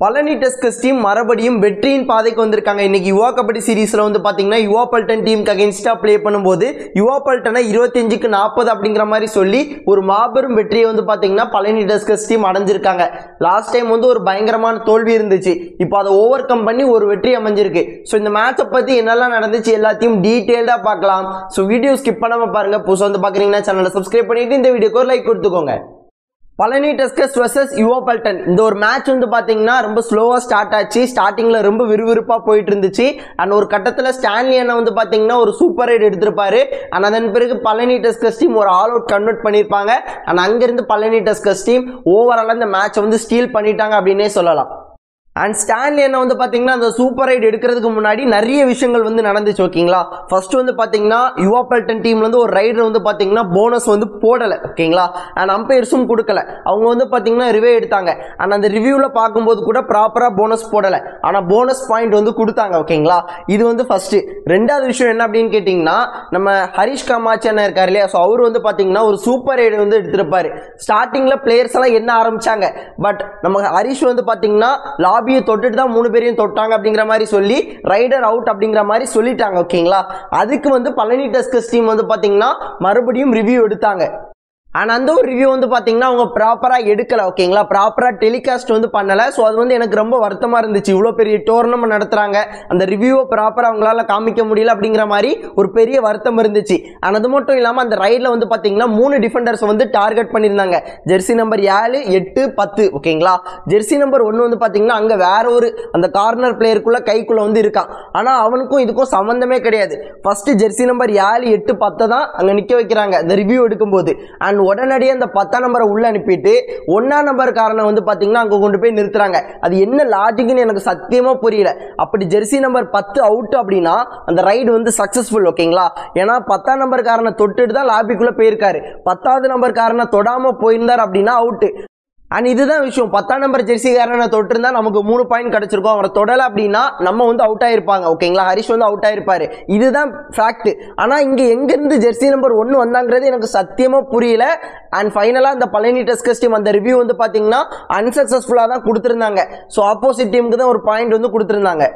Palani tuskers team மறுபடியும் வெற்றியின் பாதைக்கு வந்திருக்காங்க. இன்னைக்கு யுவா கபடி சீரீஸ்ல வந்து பாத்தீங்கன்னா யுவா பல்டன் டீமுக்கு அகைன்ஸ்டா ப்ளே பண்ணும்போது யுவா பல்டனை 25க்கு 40 அப்படிங்கிற மாதிரி சொல்லி ஒரு மாபெரும் வெற்றியை வந்து பாத்தீங்கன்னா பழனி டஸ்கர்ஸ் டீம் அடைஞ்சிருக்காங்க. லாஸ்ட் டைம் வந்து ஒரு பயங்கரமான தோல்வி இருந்துச்சு. இப்போ அதை ஓவர் கம் பண்ணி ஒரு வெற்றி அமைஞ்சிருக்கு. ஸோ இந்த மேட்சை பத்தி என்னெல்லாம் நடந்துச்சு எல்லாத்தையும் டீட்டெயில்டா பார்க்கலாம். ஸோ வீடியோ ஸ்கிப் பண்ணாம பாருங்க. புதுசாக வந்து பாக்குறீங்கன்னா சேனலை சப்ஸ்கிரைப் பண்ணிட்டு இந்த வீடியோக்கு ஒரு லைக் கொடுத்துக்கோங்க. பழனி டஸ்கர்ஸ் வர்சஸ் யுவா பல்டன் இந்த ஒரு மேட்ச் வந்து பாத்தீங்கன்னா ரொம்ப ஸ்லோவா ஸ்டார்ட் ஆச்சு. ஸ்டார்டிங்ல ரொம்ப விறுவிறுப்பா போயிட்டு இருந்துச்சு. அண்ட் ஒரு கட்டத்தில் ஸ்டான்லி அண்ணா வந்து பாத்தீங்கன்னா ஒரு சூப்பர் ரைட் எடுத்திருப்பாரு. அண்ட் அதன் பிறகு பழனி டஸ்கர்ஸ் டீம் ஒரு ஆல் அவுட் கன்வெர்ட் பண்ணியிருப்பாங்க. அண்ட் அங்கிருந்து பழனி டஸ்கர்ஸ் டீம் ஓவரால் இந்த மேட்சை வந்து ஸ்டீல் பண்ணிட்டாங்க அப்படின்னே சொல்லலாம். அண்ட் ஸ்டான்லி என்ன வந்து பாத்தீங்கன்னா அந்த சூப்பர் ரைட் எடுக்கிறதுக்கு முன்னாடி நிறைய விஷயங்கள் வந்து நடந்துச்சு. ஓகேங்களா, ஃபர்ஸ்ட் வந்து பாத்தீங்கன்னா யுவா பல்டன் டீம்ல இருந்து ஒரு ரைடர் வந்து பாத்தீங்கன்னா போனஸ் வந்து போடல. ஓகேங்களா, அண்ட் அம்பையர்ஸும் கொடுக்கல. அவங்க வந்து பாத்தீங்கன்னா ரிவ்யூ எடுத்தாங்க. அண்ட் அந்த ரிவ்யூல பார்க்கும்போது கூட ப்ராப்பரா போனஸ் போடல. ஆனா போனஸ் பாயிண்ட் வந்து கொடுத்தாங்க. ஓகேங்களா, இது வந்து ஃபர்ஸ்ட். ரெண்டாவது விஷயம் என்ன அப்படின்னு கேட்டீங்கன்னா, நம்ம ஹரிஷ் காமாட்சி அண்ணா இருக்காரு இல்லையா, ஸோ அவர் வந்து பாத்தீங்கன்னா ஒரு சூப்பர் ரைடு வந்து எடுத்திருப்பாரு. ஸ்டார்டிங்ல பிளேயர்ஸ் எல்லாம் என்ன ஆரம்பிச்சாங்க, பட் நம்ம ஹரிஷ் வந்து பாத்தீங்கன்னா லாபியை தொட்டுட்டு தான் 3 பேரையும் தொட்டாங்க அப்படிங்கிற மாதிரி சொல்லி ரைடர் அவுட் அப்படிங்கிற மாதிரி சொல்லிட்டாங்க. ஓகேங்களா, அதுக்கு வந்து பழனி டஸ்கர்ஸ் டீம் வந்து பாத்தீங்கன்னா மறுபடியும் ரிவ்யூ எடுத்தாங்க. ஆனால் அந்த ஒரு ரிவ்யூ வந்து பார்த்தீங்கன்னா அவங்க ப்ராப்பராக எடுக்கலை. ஓகேங்களா, ப்ராப்பராக டெலிகாஸ்ட் வந்து பண்ணலை. ஸோ அது வந்து எனக்கு ரொம்ப வருத்தமாக இருந்துச்சு. இவ்வளோ பெரிய டோர்னமெண்ட் நடத்துகிறாங்க, அந்த ரிவ்யூவை ப்ராப்பராக அவங்களால காமிக்க முடியல அப்படிங்கிற மாதிரி ஒரு பெரிய வருத்தம் இருந்துச்சு. ஆனால் அது மட்டும் இல்லாமல் அந்த ரைடில் வந்து பார்த்தீங்கன்னா 3 டிஃபெண்டர்ஸ் வந்து டார்கெட் பண்ணியிருந்தாங்க. Jersey number 7, 8, 10. ஓகேங்களா, ஜெர்சி நம்பர் 1 வந்து பார்த்தீங்கன்னா அங்கே வேற ஒரு அந்த கார்னர் பிளேயருக்குள்ள கைக்குள்ளே வந்து இருக்கான். ஆனால் அவனுக்கும் இதுக்கும் சம்மந்தமே கிடையாது. ஃபர்ஸ்ட் ஜெர்சி நம்பர் 7, 8, 10 தான் அங்கே நிற்க வைக்கிறாங்க இந்த ரிவ்யூ எடுக்கும்போது. அண்ட் உடனடியே அந்த 10ஆம் நம்பரை உள்ள அனுப்பிட்டு 1ஆம் நம்பர் காரனை வந்து பாத்தீங்கன்னா அங்க கொண்டு போய் நிறுத்துறாங்க. அது என்ன லாஜிக்னு எனக்கு சத்தியமா புரியல. அப்படி ஜெர்சி நம்பர் 10 அவுட் அப்படின்னா அந்த ரைடு வந்து சக்சஸ்ஃபுல். ஓகேங்களா, ஏன்னா 10ஆம் நம்பர் காரனை தொட்டுட்டு தான் லாபிக்குள்ள போயிருக்காரு. 10வது நம்பர் காரனை தொடாம போயிருந்தார் அப்படின்னா அவுட். அண்ட் இதுதான் விஷயம். 10ஆம் நம்பர் ஜெர்சிக்காரனை தொட்டிருந்தா நமக்கு 3 பாயிண்ட் கிடைச்சிருக்கும். அவரை தொடலை அப்படின்னா நம்ம வந்து அவுட் ஆயிருப்பாங்க. ஓகேங்களா, ஹரிஷ் வந்து அவுட் ஆயிருப்பாரு. இதுதான் ஃபேக்ட். ஆனால் இங்கே எங்கிருந்து ஜெர்சி நம்பர் 1 வந்தாங்கிறது எனக்கு சத்தியமாக புரியல. அண்ட் ஃபைனலாக அந்த பழனி டஸ்கர்ஸ் டீம் அந்த ரிவ்யூ வந்து பார்த்தீங்கன்னா அன்சக்சஸ்ஃபுல்லாக தான் கொடுத்துருந்தாங்க. ஸோ ஆப்போசிட் டீமுக்கு தான் ஒரு பாயிண்ட் வந்து கொடுத்துருந்தாங்க.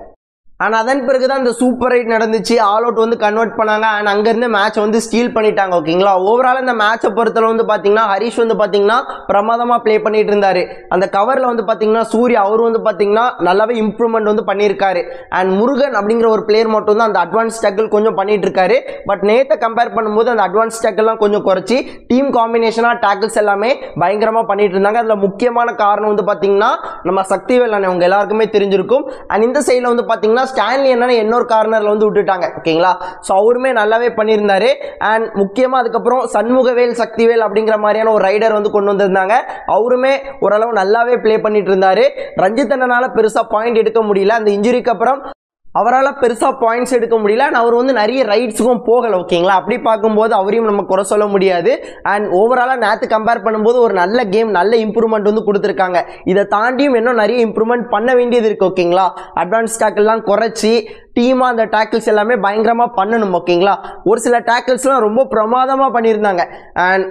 ஆனால் அதன் பிறகு தான் இந்த சூப்பர் ரைட் நடந்துச்சு. ஆல் அவுட் வந்து கன்வெர்ட் பண்ணாங்க. அண்ட் அங்கேருந்து மேட்ச் வந்து ஸ்டீல் பண்ணிட்டாங்க. ஓகேங்களா, ஓவரால் இந்த மேட்சை பொறுத்தவரை வந்து பார்த்தீங்கன்னா ஹரிஷ் வந்து பார்த்தீங்கன்னா பிரமாதமாக ப்ளே பண்ணிட்டு இருந்தாரு. அந்த கவரில் வந்து பார்த்தீங்கன்னா சூர்யா அவர் வந்து பார்த்தீங்கன்னா நல்லாவே இம்ப்ரூவ்மெண்ட் வந்து பண்ணியிருக்காரு. அண்ட் முருகன் அப்படிங்கிற ஒரு பிளேயர் மட்டும் தான் அந்த அட்வான்ஸ் டேக்கிள் கொஞ்சம் பண்ணிட்டு இருக்காரு. பட் நேற்றை கம்பேர் பண்ணும்போது அந்த அட்வான்ஸ் டேக்கிள்லாம் கொஞ்சம் குறைச்சி டீம் காம்பினேஷனாக டேக்கிள்ஸ் எல்லாமே பயங்கரமாக பண்ணிட்டு இருந்தாங்க. அதில் முக்கியமான காரணம் வந்து பார்த்தீங்கன்னா நம்ம சக்திவேல் அண்ணன், உங்க எல்லாருக்குமே தெரிஞ்சிருக்கும். அண்ட் இந்த சைடில் வந்து பார்த்தீங்கன்னா ஸ்டான்லி என்னன்னா இன்னொரு கார்னர்ல வந்து விட்டுட்டாங்க. ஓகேங்களா, ஸோ அவருமே நல்லாவே பண்ணியிருந்தாரு. அண்ட் முக்கியமாக அதுக்கப்புறம் சண்முகவேல் சக்திவேல் அப்படிங்கிற மாதிரியான ஒரு ரைடர் வந்து கொண்டு வந்திருந்தாங்க. அவருமே ஓரளவு நல்லாவே பிளே பண்ணிட்டு இருந்தாரு. ரஞ்சித் அண்ணனால பெருசாக பாயிண்ட் எடுக்க முடியல. அந்த இன்ஜுரிக்கு அப்புறம் அவரால் பெருசாக பாயிண்ட்ஸ் எடுக்க முடியல. அண்ட் அவர் வந்து நிறைய ரைட்ஸுக்கும் போகலை. ஓகேங்களா, அப்படி பார்க்கும்போது அவரையும் நம்ம குறை சொல்ல முடியாது. அண்ட் ஓவராலாக நேற்று கம்பேர் பண்ணும்போது ஒரு நல்ல கேம், நல்ல இம்ப்ரூவ்மெண்ட் வந்து கொடுத்துருக்காங்க. இதை தாண்டியும் இன்னும் நிறைய இம்ப்ரூவ்மெண்ட் பண்ண வேண்டியது இருக்குது. ஓகேங்களா, அட்வான்ஸ் டேக்கிள்லாம் குறைச்சி டீமாக அந்த டேக்கிள்ஸ் எல்லாமே பயங்கரமாக பண்ணணும். ஓகேங்களா, ஒரு சில டேக்கிள்ஸ்லாம் ரொம்ப பிரமாதமாக பண்ணியிருந்தாங்க. அண்ட்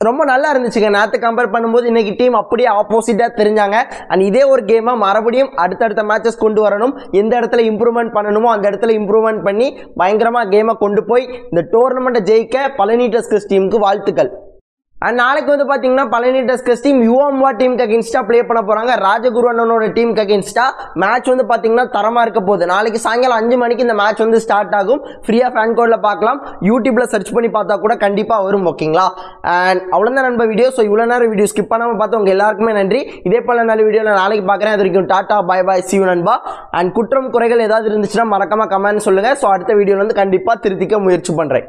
ரொம்ப நல்லா இருந்துச்சுங்க. நேற்று கம்பேர் பண்ணும்போது இன்னைக்கு டீம் அப்படியே ஆப்போசிட்டாக தெரிஞ்சாங்க. அண்ட் இதே ஒரு கேமாக மறுபடியும் அடுத்தடுத்த மேட்சஸ் கொண்டு வரணும். எந்த இடத்துல இம்ப்ரூவ்மெண்ட் பண்ணணுமோ அந்த இடத்துல இம்ப்ரூவ்மெண்ட் பண்ணி பயங்கரமாக கேமை கொண்டு போய் இந்த டோர்னமெண்ட்டை ஜெயிக்க பழனி டஸ்கர்ஸ் டீமுக்கு வாழ்த்துக்கள். அண்ட் நாளைக்கு வந்து பார்த்தீங்கன்னா பழனி டஸ்கர்ஸ் டீம் யுவா டீமுக்கு அகேன்ஸ்டா ப்ளே பண்ண போகிறாங்க. ராஜகுரு அண்ணனோட டீமுக்கு அகேன்ஸ்டா மேட்ச் வந்து பார்த்தீங்கன்னா தரமாக இருக்க போகுது. நாளைக்கு சாயங்காலம் 5 மணிக்கு இந்த மேட்ச் வந்து ஸ்டார்ட் ஆகும். ஃப்ரீயாக ஃபேன் கோடில் பார்க்கலாம். யூடியூப்பில் சர்ச் பண்ணி பார்த்தா கூட கண்டிப்பாக வரும். ஓகேங்களா, அண்ட் அவ்வளோதான் நண்பர் வீடியோ. ஸோ இவ்வளோ நேரம் வீடியோ ஸ்கிப் பண்ணாமல் பார்த்து உங்கள் எல்லாருக்குமே நன்றி. இதே போல நல்ல வீடியோவில் நாளைக்கு பார்க்குறேன். அது வரைக்கும் tata, bye bye, see you நண்பா. அண்ட் குற்றம் குறைகள் ஏதாவது இருந்துச்சுன்னா மறக்காம கமெண்ட் சொல்லுங்கள். ஸோ அடுத்த வீடியோவில் வந்து கண்டிப்பாக திருத்திக்க முயற்சி பண்ணுறேன்.